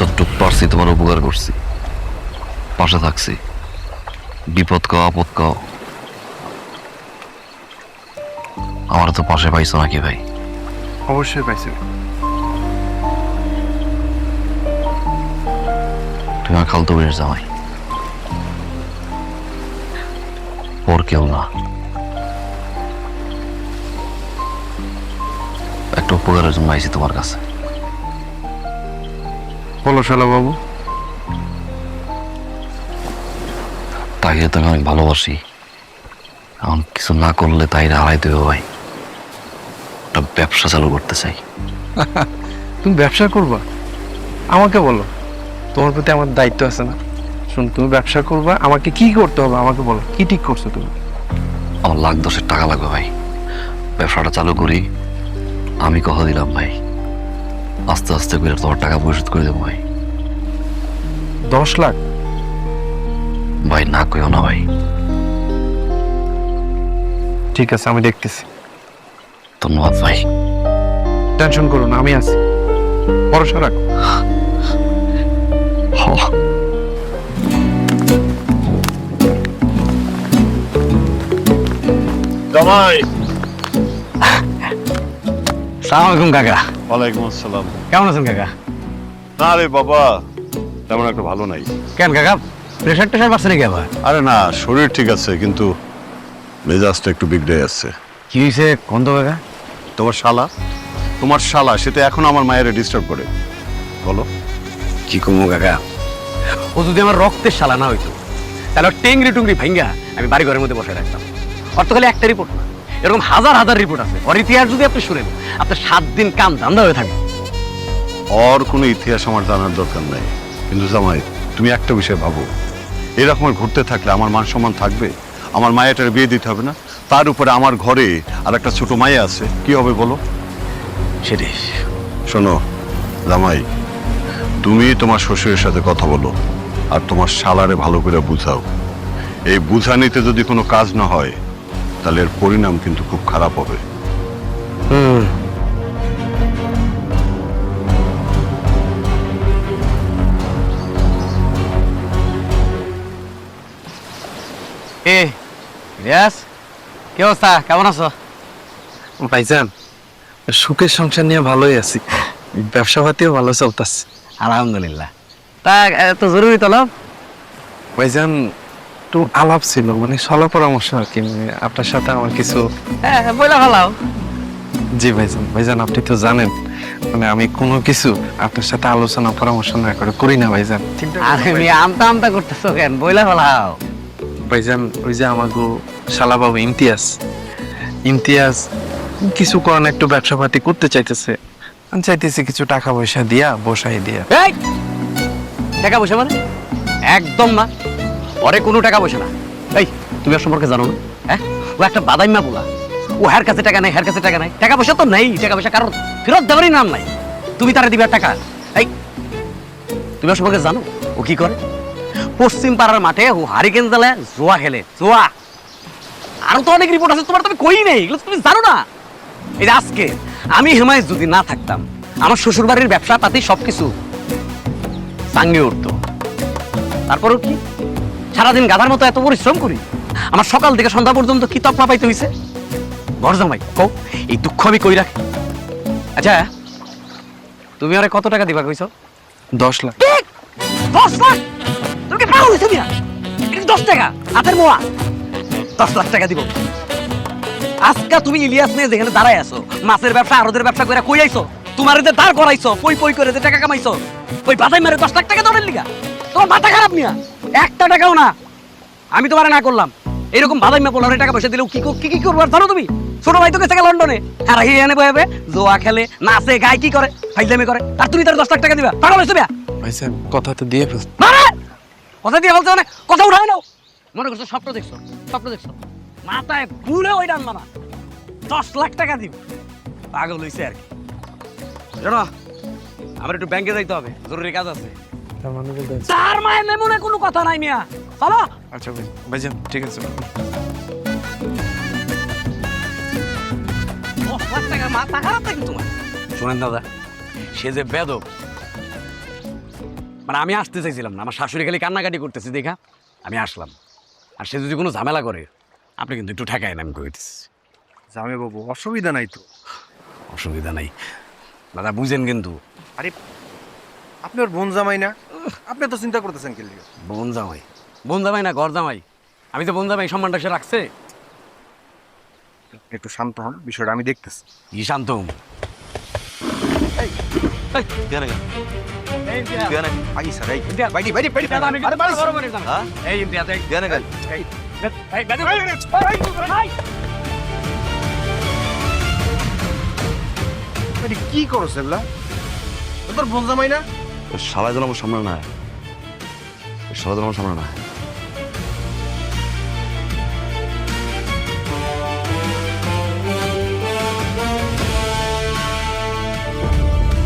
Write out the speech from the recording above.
যতটুক পারছি তোমার উপকার করছি, পাশে থাকছি। বিপদ কও আপদ কও, আমার তো পাশে পাইছো নাকি ভাই? অবশ্যই পাইছি। তুমি আমার খালতো বোনের জামাই, ওর কেউ না। একটা উপকারের জন্য আইছি তোমার কাছে। বলো শালা বাবু। তাকে তো আমি অনেক ভালোবাসি, এখন কিছু না করলে তাই হারাইতে হবে ভাই। একটা ব্যবসা চালু করতে চাই। তুমি ব্যবসা করবা? আমাকে বলো, তোমার প্রতি আমার দায়িত্ব আছে না? শুন, তুমি ব্যবসা করবা, আমাকে কি করতে হবে আমাকে বলো। কি ঠিক করছো তুমি? আমার লাখ 10 টাকা লাগবে ভাই, ব্যবসাটা চালু করি। আমি কথা দিলাম ভাই, আস্তে আস্তে করে তোমার টাকা পরিশোধ করে দেবো ভাই। 10 লাখ? ভাই না কইও না ভাই। ঠিক আছে, আমি দেখতেছি। ধন্যবাদ ভাই। টেনশন করো না, আমি আছি, ভরসা রাখো। জামাই। সালাম আলাইকুম কাকা। ওয়ালাইকুম আসসালাম। কেমন আছেন কাকা? না রে বাবা, তেমন একটা ভালো নাই। কেন কাকা, প্রেশার টেশার বাড়ছে নাকি আবার? আরে না, শরীর ঠিক আছে কিন্তু মেজাজটা একটু বিগড়ে যাচ্ছে। কি হয়েছে কোন তো কাকা? তোমার শালা সেটা এখন আমার মায়ের ডিস্টার্ব করে। বলো কি কমু কাকা, ও যদি আমার রক্তের শালা না হইতো তাহলে টেংরি টুংরি ভাঙ্গা আমি বাড়ি ঘরের মধ্যে বসে রাখতাম। ওর তো খালি একটা রিপোর্ট না, এরকম হাজার হাজার রিপোর্ট আছে। ওর ইতিহাস যদি আপনি শুনেন, আপনার 7 দিন কাম ধান্দা হয়ে থাকবে। ওর কোনো ইতিহাস আমার জানার দরকার নাই, কিন্তু জামাই তুমি একটা বিষয় ভাবো, এরকম ঘুরতে থাকলে আমার মান সম্মান থাকবে? আমার মায়েটার বিয়ে দিতে হবে না? তার উপরে আমার ঘরে আর একটা ছোট মায়ে আছে, কি হবে বলো? সেটাই। শোনো জামাই, তুমি তোমার শ্বশুরের সাথে কথা বলো আর তোমার শালারে ভালো করে বুঝাও। এই বুঝানিতে যদি কোনো কাজ না হয় তাহলে এর পরিণাম কিন্তু খুব খারাপ হবে। এ রিয়াজ, কি অবস্থা, কেমন আছো? ভাইজান, সুখের সংসার নিয়ে ভালোই আছি, ব্যবসা পাতিও ভালো চলতেছে। আলহামদুলিল্লাহ। তা এত জরুরি তলব? ভাইজান, একটু আলাপ ছিল, মানে সলা পরামর্শ আর কি, মানে আপনার সাথে আমার কিছু। হ্যাঁ বইলা ভালাও। জি ভাইজান, ভাইজান আপনি তো জানেন, মানে আমি কোনো কিছু আপনার সাথে আলোচনা পরামর্শ না করে করি না ভাইজান। আর আমি আমতা আমতা করতেছো কেন, বইলা ভালাও। ভাইজান, ওই যে আমাগো শালাবাবু ইমতিয়াজ, ইমতিয়াজ কিছু করেন একটু ব্যবসা পাতি করতে চাইতেছে। আমি চাইতেছি কিছু টাকা পয়সা দিয়া বসাই দিয়া। এই টাকা পয়সা মানে? একদম না, পরে কোনো টাকা পয়সা না। এই তুমি ওর সম্পর্কে জানো না? হ্যাঁ, ও একটা বাদাইমা বলা। ও হার কাছে টাকা নাই, হার কাছে টাকা নাই, টাকা পয়সা তো নেই। টাকা পয়সা কারণ ফেরত দেওয়ারই নাম নাই। তুমি তারা দিবে টাকা? এই তুমি ওর সম্পর্কে জানো ও কি করে? পশ্চিম পাড়ার মাঠে ও হারিকেন জ্বালে জোয়া খেলে, জোয়া। আরো তো অনেক রিপোর্ট আছে, তোমার তুমি কই নেই, এগুলো তুমি জানো না। এই যে আজকে আমি হিমায়ত যদি না থাকতাম, আমার শ্বশুর বাড়ির ব্যবসা পাতি সবকিছু চাঙ্গে উঠতো। তারপরেও কি সারাদিন গাধার মতো এত পরিশ্রম করি, আমার সকাল থেকে সন্ধ্যা পর্যন্ত কি তকমা পাইতে হইছে? ঘর জামাই কও, এই দুঃখ আমি কই রাখি? আচ্ছা তুমি আরে কত টাকা দিবা কইছো? 10 লাখ। 10 লাখ? তুমি কি পাগল হইছো মিয়া? এটা 10 টাকা হাতের মোয়া। 10 লাখ টাকা দিব? আজকে তুমি ইলিয়াস নিয়ে যেখানে দাঁড়ায় আছো, মাছের ব্যবসা আরদের ব্যবসা করে কই আইছো? তোমার যে দাঁড় করাইছো, পই পই করে যে টাকা কামাইছো, ওই বাদাই মারে 10 লাখ টাকা দৌড়ের লিগা? তোমার মাথা খারাপ মিয়া, একটা টাকাও না। আমি তোমারে না করলাম, এরকম বাদাই মা বলারে টাকা পয়সা দিলেও কি কি করবো আর জানো তুমি? ছোট ভাই তো গেছে লন্ডনে, আর হিয়ানে বয়াবে জোয়া খেলে, নাচে গায়, কি করে, ফাইজলামি করে, আর তুমি তার 10 লাখ টাকা দিবা? পাগল হইছো মিয়া? ভাইজান কথা তো দিয়ে ফেলছি। মানে কথা দিয়ে বলছো মানে কথা উঠাই নাও। মনে করছো স্বপ্ন দেখছো, স্বপ্ন দেখছো, মাথায় ভুলে ওই ডান মানা 10 লাখ টাকা দিব? পাগল হইছে আর কি। জানো আমার একটু ব্যাংকে যাইতে হবে, জরুরি কাজ আছে। তার মানে বলতে তার মায়ের নেমনে কোনো কথা নাই মিয়া, চলো। আচ্ছা ভাইজান, ঠিক আছে। 10 লাখ টাকা মাথা খারাপ নাকি তোমার? শোনেন দাদা, সে যে বেদব, মানে আমি আসতে চাইছিলাম না, আমার শাশুড়ি খালি কান্নাকাটি করতেছে দেখা আমি আসলাম। আর সে যদি কোনো ঝামেলা করে আপনি কিন্তু একটু ঠেকায় না, আমি করে দিচ্ছি। জামাই বাবু অসুবিধা নাই তো। অসুবিধা নাই দাদা, বুঝেন কিন্তু। আরে আপনি ওর বোন জামাই না, আপনি তো চিন্তা করতেছেন কি লিগে? বোন জামাই, বোন জামাই না ঘর জামাই, আমি তো বোন জামাই সম্মানটা সে রাখছে। একটু শান্ত হন, বিষয়টা আমি দেখতেছি। কি শান্ত হম? আই স্যার, এই বাইরে বাইরে বাইরে, আরে বাইরে এই ইমতিয়াজ, এই বাইরে কি করছ এগুলা? ও তোর বোন জামাই না? শালা যেন আমার সামনে না, শালা যেন আমার সামনে না।